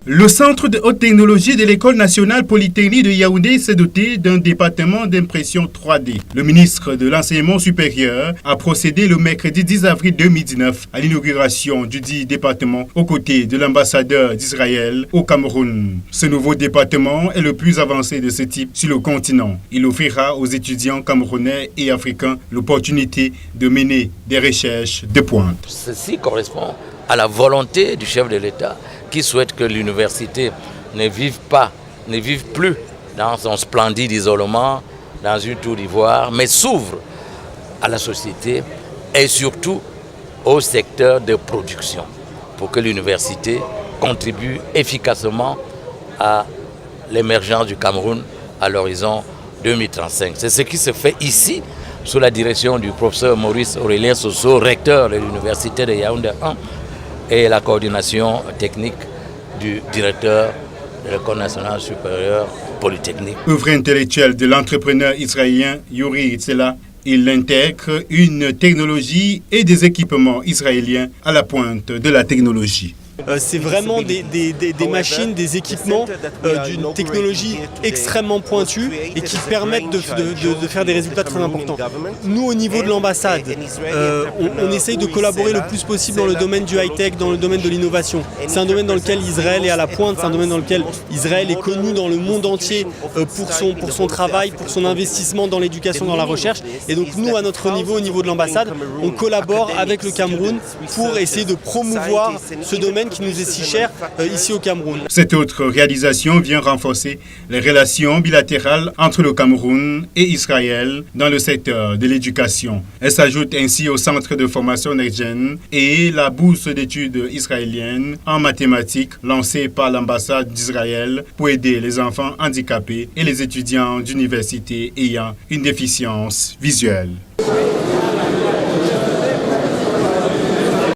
Le Centre de haute technologie de l'École nationale polytechnique de Yaoundé s'est doté d'un département d'impression 3D. Le ministre de l'Enseignement supérieur a procédé le mercredi 10 avril 2019 à l'inauguration du dit département aux côtés de l'ambassadeur d'Israël au Cameroun. Ce nouveau département est le plus avancé de ce type sur le continent. Il offrira aux étudiants camerounais et africains l'opportunité de mener des recherches de pointe. Ceci correspond à la volonté du chef de l'État qui souhaite que l'université ne vive plus dans son splendide isolement, dans une tour d'ivoire, mais s'ouvre à la société et surtout au secteur de production pour que l'université contribue efficacement à l'émergence du Cameroun à l'horizon 2035. C'est ce qui se fait ici sous la direction du professeur Maurice Aurélien Sosso, recteur de l'université de Yaoundé 1, et la coordination technique du directeur de l'École nationale supérieure polytechnique. Œuvre intellectuelle de l'entrepreneur israélien Yuri Itzela, il intègre une technologie et des équipements israéliens à la pointe de la technologie. C'est vraiment des machines, des équipements d'une technologie extrêmement pointue et qui permettent de faire des résultats très importants. Nous, au niveau de l'ambassade, on essaye de collaborer le plus possible dans le domaine du high-tech, dans le domaine de l'innovation. C'est un domaine dans lequel Israël est à la pointe, c'est un domaine dans lequel Israël est connu dans le monde entier pour son travail, pour son investissement dans l'éducation, dans la recherche. Et donc nous, à notre niveau, au niveau de l'ambassade, on collabore avec le Cameroun pour essayer de promouvoir ce domaine qui nous est si cher ici au Cameroun. Cette autre réalisation vient renforcer les relations bilatérales entre le Cameroun et Israël dans le secteur de l'éducation. Elle s'ajoute ainsi au centre de formation NextGen et la bourse d'études israélienne en mathématiques lancée par l'ambassade d'Israël pour aider les enfants handicapés et les étudiants d'université ayant une déficience visuelle.